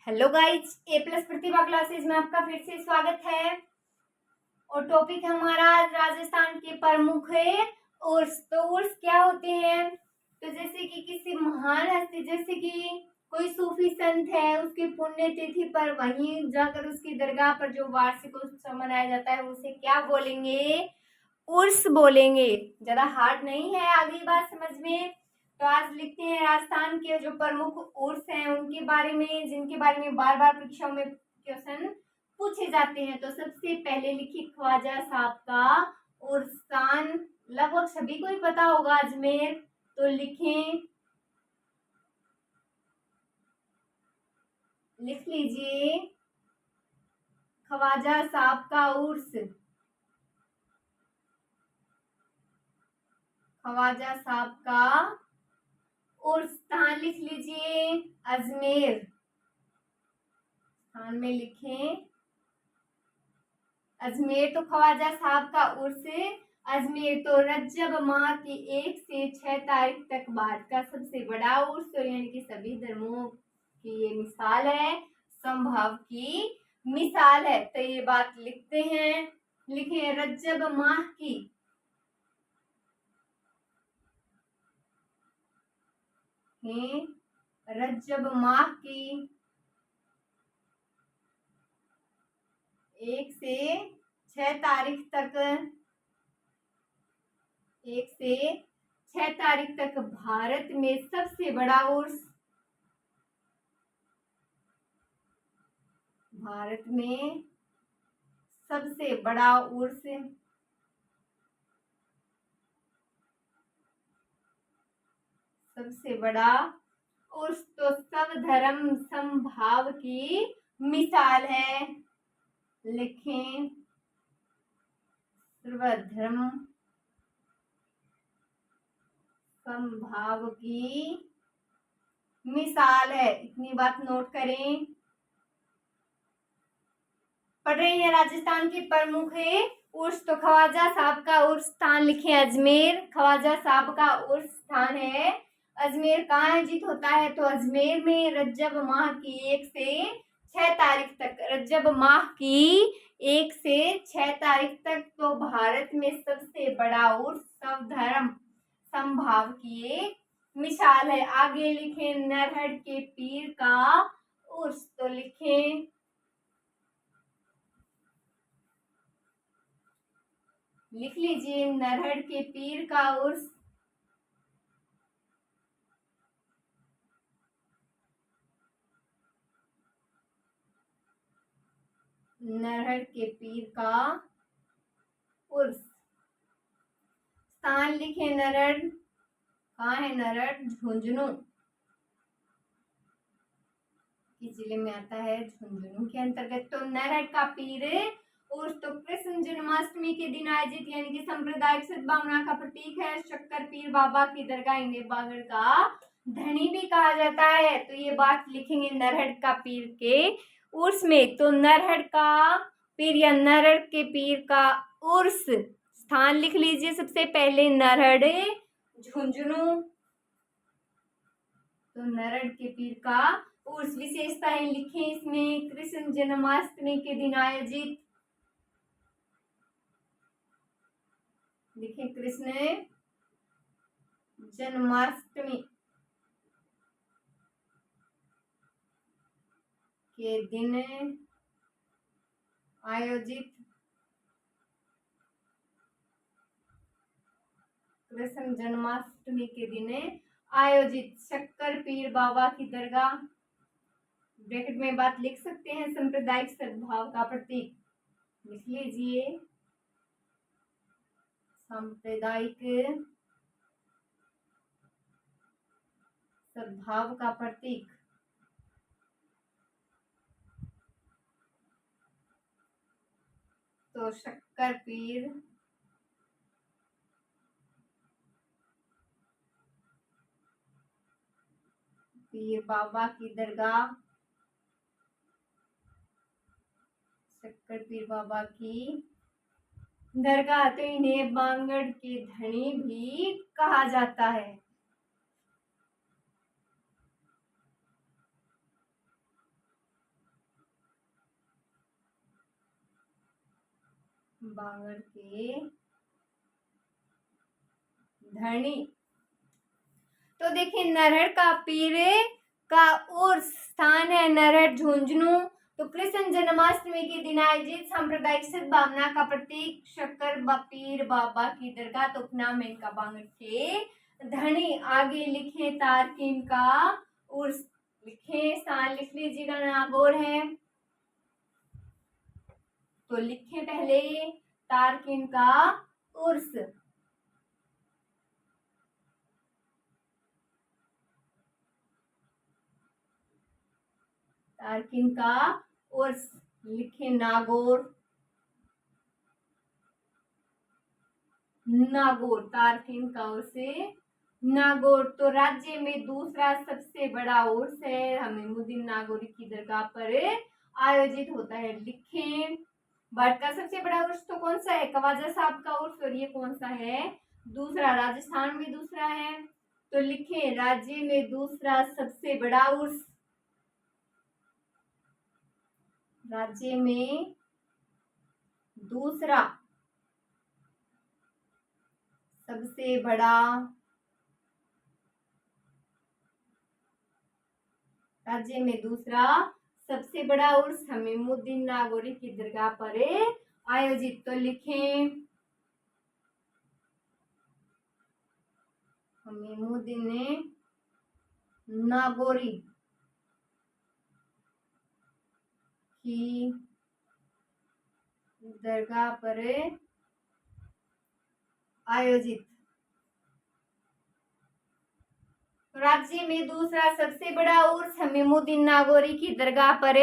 Hello guys, ए plus प्रतिभा classes में आपका फिर से स्वागत है। और टॉपिक है हमारा राजस्थान के प्रमुख है उर्स। तो उर्स क्या होते हैं? तो जैसे कि किसी महान हस्ती, जैसे कि कोई सूफी संत है, उसकी पुण्यतिथि पर वहीं जाकर उसकी दरगाह पर जो वार्षिक उत्सव मनाया जाता है उसे क्या बोलेंगे? उर्स बोलेंगे। ज्यादा हार्ड नहीं है, आगे बात समझ में। तो आज लिखते हैं राजस्थान के जो प्रमुख उर्स हैं उनके बारे में, जिनके बारे में बार बार परीक्षाओं में क्वेश्चन पूछे जाते हैं। तो सबसे पहले लिखिए ख्वाजा साहब का उर्सान, लगभग सभी को ही पता होगा, अजमेर। तो लिखें, लिख लीजिए ख्वाजा साहब का उर्स। ख्वाजा साहब का उर्स स्थान लिख लीजिए अजमेर। स्थान में लिखें अजमेर। तो ख्वाजा साहब का उर्स अजमेर। तो रजब माह की 1 से 6 तारीख तक भारत का सबसे बड़ा उर्स, तो यानी कि सभी धर्मों की ये मिसाल है, संभव की मिसाल है। तो ये बात लिखते हैं, लिखें रजब माह की रजब माह की 1 से 6 तारीख तक, 1 से 6 तारीख तक भारत में सबसे बड़ा उर्स, भारत में सबसे बड़ा उर्स, सबसे बड़ा उर्स तो सब धर्म समभाव की मिसाल है। लिखें सर्वधर्म समभाव की मिसाल है। इतनी बात नोट करें। पढ़ रहे हैं राजस्थान के प्रमुख है उर्स। तो ख्वाजा साहब का उर्स स्थान लिखें अजमेर। ख्वाजा साहब का उर्स स्थान है अजमेर। कहाँ आयोजित होता है? तो अजमेर में रजब माह की 1 से 6 तारीख तक, रजब माह की 1 से 6 तारीख तक। तो भारत में सबसे बड़ा उर्स सब धर्म समभाव की एक मिसाल है। आगे लिखें नरहट के पीर का उर्स। तो लिखें, लिख लीजिए नरहट के पीर का उर्स। नरहट के पीर का उर्स। स्थान लिखे नरहट। कहाँ है नरहट? झुंझुनू किस जिले में आता है? झुंझुनू के अंतर्गत। तो नरहट का पीर उर्स तो कृष्ण जन्माष्टमी के दिन आयोजित, यानी कि सांप्रदायिक सद्भावना का प्रतीक है। शक्कर पीर बाबा की दरगाह इन्हें बागड़ का धनी भी कहा जाता है। तो ये बात लिखेंगे नरहट का पीर के उर्स में। तो नरहट का पीर या नरहट के पीर का उर्स स्थान लिख लीजिए सबसे पहले नरहट झुंझुनू। तो नरहट के पीर का उर्स। विशेषताएं लिखें इसमें, कृष्ण जन्माष्टमी के दिन आयोजित, लिखें कृष्ण जन्माष्टमी के दिन आयोजित, कृष्ण जन्माष्टमी के दिन आयोजित शक्कर पीर बाबा की दरगाह, ब्रैकेट में बात लिख सकते हैं, सांप्रदायिक सद्भाव का प्रतीक लिख लीजिए, सांप्रदायिक सद्भाव का प्रतीक। तो शक्कर पीर पीर बाबा की दरगाह, शक्कर पीर बाबा की दरगाह। तो इन्हें बांगड़ के धनी भी कहा जाता है। बांगड़ के धरणी। तो देखिए नरहर का पीर का उर्स स्थान है नरहर झुंझुनू। तो कृष्ण जन्माष्टमी के दिन आयोजित सांप्रदायिक सद्भावना का प्रतीक शक्कर पीर बाबा की दरगाह। तो उपनाम है इनका बांगड़ के धनी। आगे लिखे तारकिन का उर्स, लिखे स्थान लिख लीजिएगा, नागौर है। तो लिखे पहले तारकिन का उर्स, तारकिन का उर्स लिखे नागौर, नागौर तारकिन का उर्स नागौर। तो राज्य में दूसरा सबसे बड़ा उर्स है हमीमुद्दीन नागौरी की दरगाह पर आयोजित होता है। लिखें भारत का सबसे बड़ा उर्स तो कौन सा है, ख्वाजा साहब का उर्स। और ये कौन सा है, दूसरा, राजस्थान में दूसरा है। तो लिखें राज्य में दूसरा सबसे बड़ा उर्स, राज्य में दूसरा सबसे बड़ा, राज्य में दूसरा सबसे बड़ा उर्स हमीमुद्दीन नागौरी की दरगाह पर आयोजित। तो लिखें हमीमुद्दीन नागौरी की दरगाह पर आयोजित। राज्य में दूसरा सबसे बड़ा उर्स हमीमुद्दीन नागौरी की दरगाह पर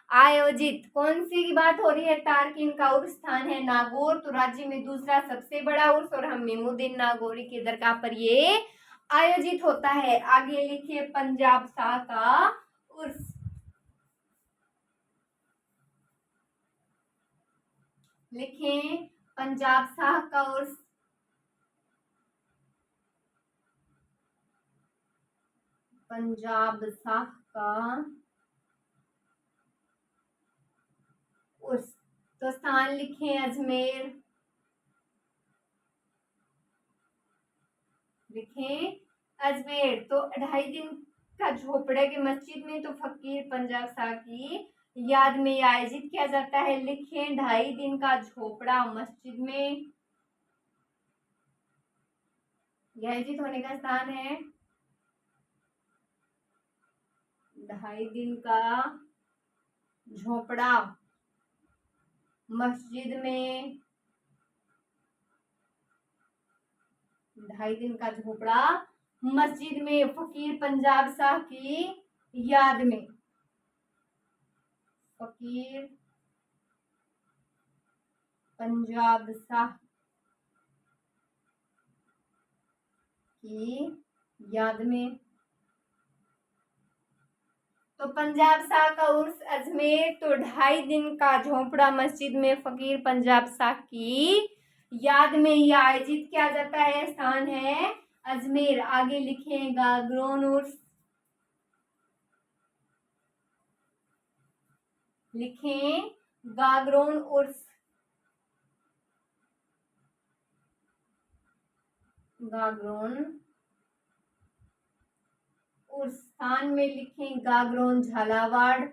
आयोजित। कौन सी की बात हो रही है, तारकिन का उर्स स्थान है नागौर। तो राज्य में दूसरा सबसे बड़ा उर्स और हमीमुद्दीन नागौरी की दरगाह पर ये आयोजित होता है। आगे लिखिए पंजाब शाह का उर्स, लिखें पंजाब शाह का उर्स, पंजाब शाह का उर्स। तो स्थान लिखें अजमेर, लिखें अजमेर। तो 2.5 दिन का झोपड़े की मस्जिद में तो फकीर पंजाब शाह की याद में आयोजित किया जाता है। लिखें 2.5 दिन का झोपड़ा मस्जिद में आयोजित होने का स्थान है। 2.5 दिन का झोपड़ा मस्जिद में, 2.5 दिन का झोपड़ा मस्जिद में फकीर पंजाब शाह की याद में, फकीर पंजाब शाह की याद में। तो पंजाब शाह का उर्स अजमेर। तो 2.5 दिन का झोपड़ा मस्जिद में फकीर पंजाब शाह की याद में ये आयोजित किया जाता है। स्थान है अजमेर। आगे लिखें गागरोन उर्स, लिखें गागरोन उर्स, गागरोन उर्स। स्थान में लिखें गागरोन झालावाड़,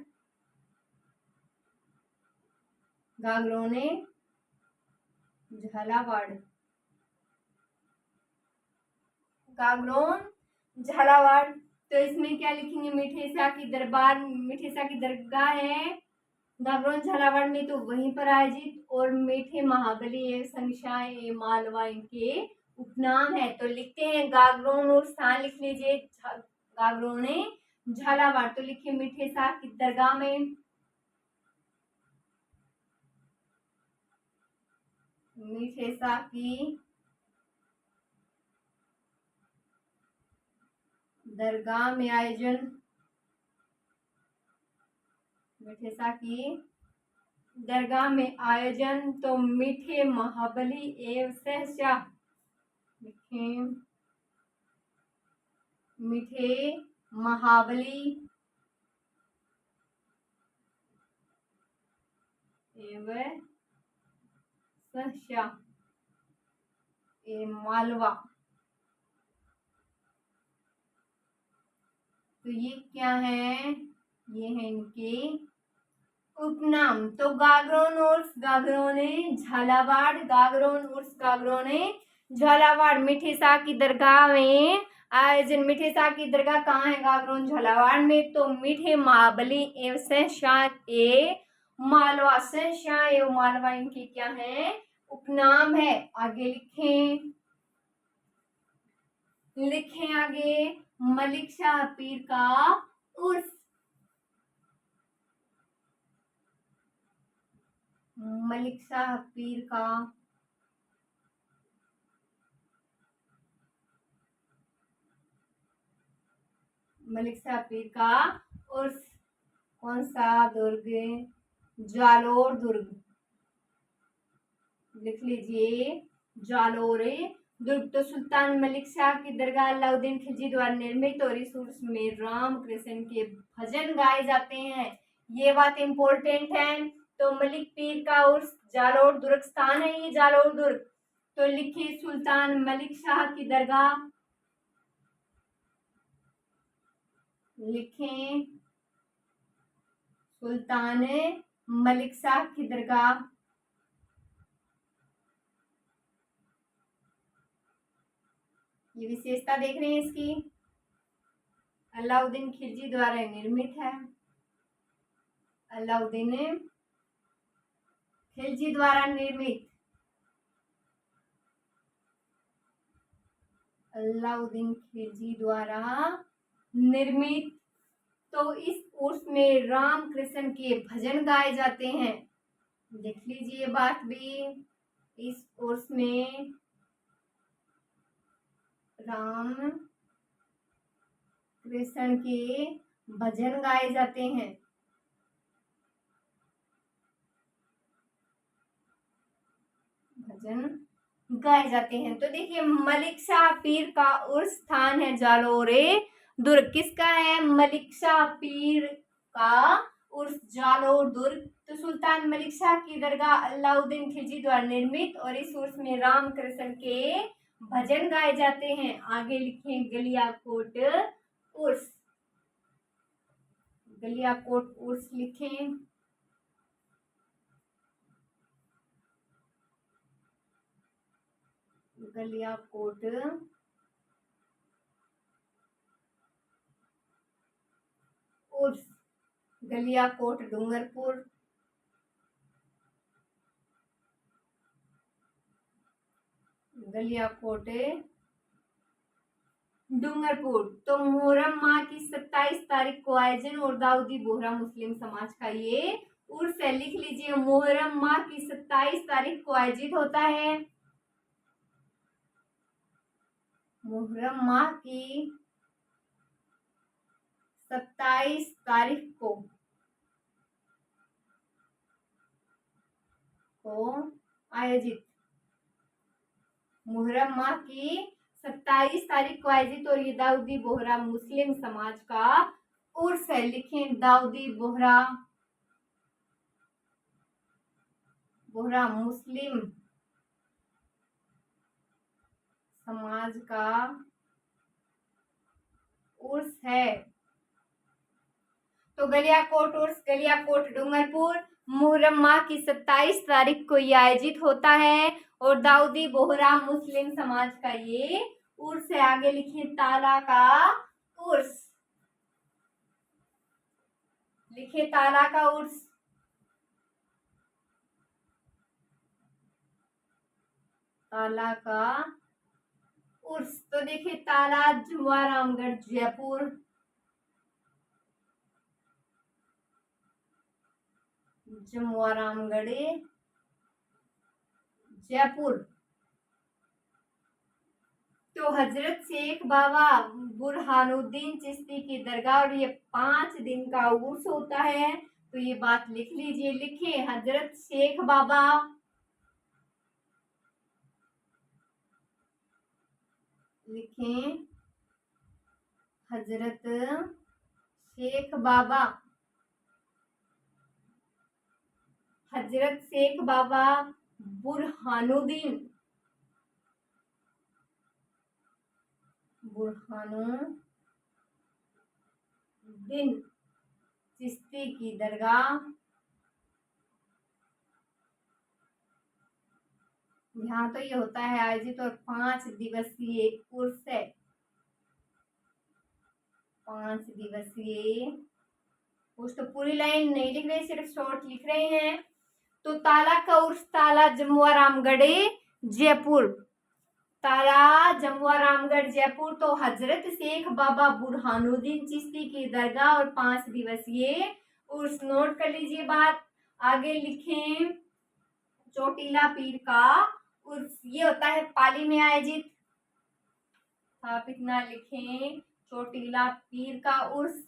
गागरोने झालावाड़, गागरोन झालावाड़। तो इसमें क्या लिखेंगे, मीठे शाह की दरबार, मीठे शाह की दरगाह है गागरोन झालावाड़ में, तो वहीं पर आयोजित। और मीठे महाबली संशाय मालवा इनके उपनाम है। तो लिखते हैं गागरोन और स्थान लिख लीजिए गागरोने झालावाड़। तो लिखिए मीठे शाह की दरगाह में, मीठे शाह की दरगाह में आयोजन, मीठे शाह की दरगाह में आयोजन। तो मीठे महाबली एवं सहशाह, मीठे महाबली एवं शाह ए मालवा। तो ये क्या है, ये है इनके उपनाम। तो गागरोन उर्स गागरोने झालावाड़, गागरोन उर्स गागरोने झालावाड़। मीठे शाह की दरगाह में आयोजन। मीठे शाह की दरगाह कहाँ है, गागरोन झालावाड़ में। तो मीठे महाबली एवं शाह ए मालवा, शाह ए मालवा इनके क्या है, उपनाम है। आगे लिखें, लिखें आगे, मलिक शाह पीर का उर्स, मलिक शाह पीर का मलिक शाह पीर का उर्स। कौन सा दुर्ग, जालोर दुर्ग, लिख लीजिए जालोर दुर्ग। तो सुल्तान मलिक शाह की दरगाह अलाउद्दीन खिलजी द्वारा निर्मित और इस उर्स में राम कृष्ण के भजन गाए जाते हैं। ये बात इंपॉर्टेंट है। तो मलिक पीर का उर्स जालोर दुर्ग स्थान है, ये जालोर दुर्ग। तो लिखिए सुल्तान मलिक शाह की दरगाह, लिखें सुल्तान मलिक शाह की दरगाह। ये विशेषता देख रहे हैं इसकी, अलाउद्दीन खिलजी द्वारा निर्मित है। अलाउद्दीन खिलजी द्वारा निर्मित, अलाउद्दीन खिलजी द्वारा निर्मित। तो इस उर्स में राम कृष्ण के भजन गाए जाते हैं। देख लीजिए बात भी, इस उर्स में राम कृष्ण के भजन गाए जाते हैं। भजन गाए जाते हैं। तो देखिए मलिक शाह पीर का उर्स स्थान है जालोरे दुर्ग। किसका है, मलिक शाह पीर का उर्स जालोर दुर्ग। तो सुल्तान मलिक शाह की दरगाह अलाउद्दीन खिलजी द्वारा निर्मित और इस उर्स में राम कृष्ण के भजन गाए जाते हैं। आगे लिखें गलियाकोट उर्स, गलियाकोट उर्स लिखें। गलियाकोट उर्स, गलियाकोट डूंगरपुर, गलियाकोट डूंगरपुर। तो मुहर्रम माह की 27 तारीख को आयोजन और दाऊदी बोहरा मुस्लिम समाज का ये उर्स है। लिख लीजिए मुहर्रम माह की 27 तारीख को आयोजित होता है। मुहर्रम माह की 27 तारीख को आयोजित, मुहर्रम माह की 27 तारीख को आयोजित और ये दाऊदी बोहरा मुस्लिम समाज का उर्स है। लिखें दाऊदी बोहरा, बोहरा मुस्लिम समाज का उर्स है। तो गलियाकोट उर्स, गलियाकोट डूंगरपुर, मुहर्रम माह की 27 तारीख को ये आयोजित होता है और दाऊदी बोहरा मुस्लिम समाज का ये उर्स है। आगे लिखिए ताला का उर्स, लिखिए ताला का उर्स, ताला का उर्स। तो देखिए ताला जुआरामगढ़ जयपुर, जमुआरामगढ़ जयपुर। तो हजरत शेख बाबा बुरहानुद्दीन चिश्ती की दरगाह और ये 5 दिन का उर्स होता है। तो ये बात लिख लीजिए, लिखे हजरत शेख बाबा, लिखें हजरत शेख बाबा, हजरत शेख बाबा बुरहानुद्दीन चिश्ती की दरगाह, यहाँ तो ये होता है आयोजित और 5 दिवसीय उर्स है। 5 दिवसीय उर्स। तो पूरी लाइन नहीं लिख रहे, सिर्फ शॉर्ट लिख रहे हैं। तो ताला का उर्स ताला जमुआ रामगढ़ जयपुर, ताला जमुआ रामगढ़ जयपुर। तो हजरत शेख बाबा बुरहानुद्दीन चिश्ती की दरगाह और 5 दिवसीय उर्स। नोट कर लीजिए बात। आगे लिखें चोटीला पीर का उर्स, ये होता है पाली में आयोजित। स्थापित ना लिखें चोटीला पीर का उर्स,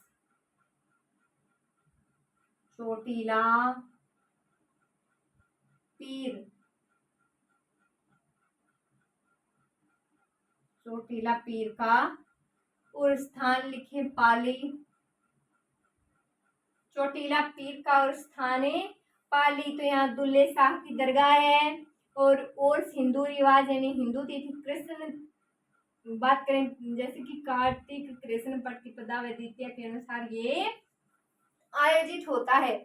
चोटीला पीर, चोटीला पीर का उर्स। स्थान लिखें पाली, चोटीला पीर का उर्स स्थान है पाली। तो यहाँ दुल्ले शाह की दरगाह है। और उर्स हिंदू रिवाज यानी हिंदू तिथि कृष्ण, बात करें जैसे कि कार्तिक कृष्ण प्रतिपदा व द्वितीया के अनुसार ये आयोजित होता है।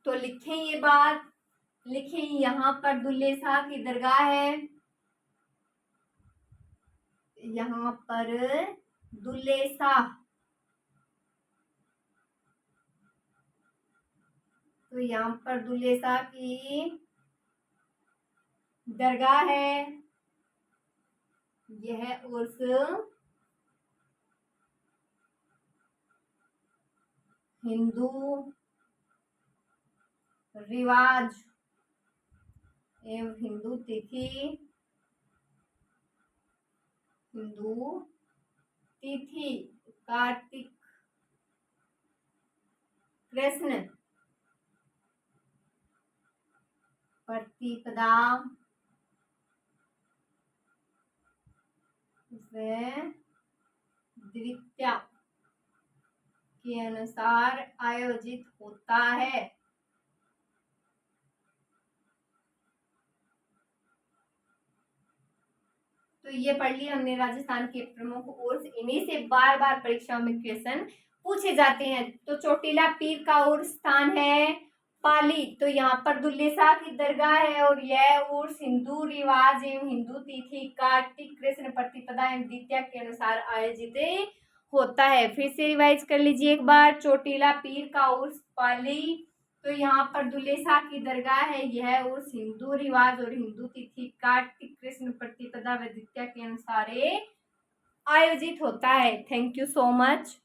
तो लिखें ये बात, लिखें यहाँ पर दुल्ले शाह की दरगाह है, यहाँ पर दुल्ले शाह, तो यहाँ पर दुल्ले शाह की दरगाह है। यह उर्स हिंदू रिवाज एवं हिंदू तिथि, कार्तिक कृष्ण प्रतिपदा द्वितीया के अनुसार आयोजित होता है। तो ये पढ़ लिया हमने राजस्थान के प्रमुख उर्स। इन्हीं से बार बार परीक्षाओं में क्वेश्चन पूछे जाते हैं। तो चोटीला पीर का उर्स स्थान है पाली, तो यहाँ पर दुल्ले शाह की दरगाह है। और यह उर्स हिंदू रिवाज एवं हिंदू तिथि कार्तिक कृष्ण प्रतिपदा एवं द्वितीया के अनुसार आयोजित होता है। फिर से रिवाइज कर लीजिए एक बार। चोटीला पीर का उर्स पाली, तो यहाँ पर दुल्ले शाह की दरगाह है। यह उर्स हिंदू रिवाज और हिंदू तिथि कार्तिक कृष्ण प्रतिपदा व द्वितीया के अनुसार आयोजित होता है। Thank you so much.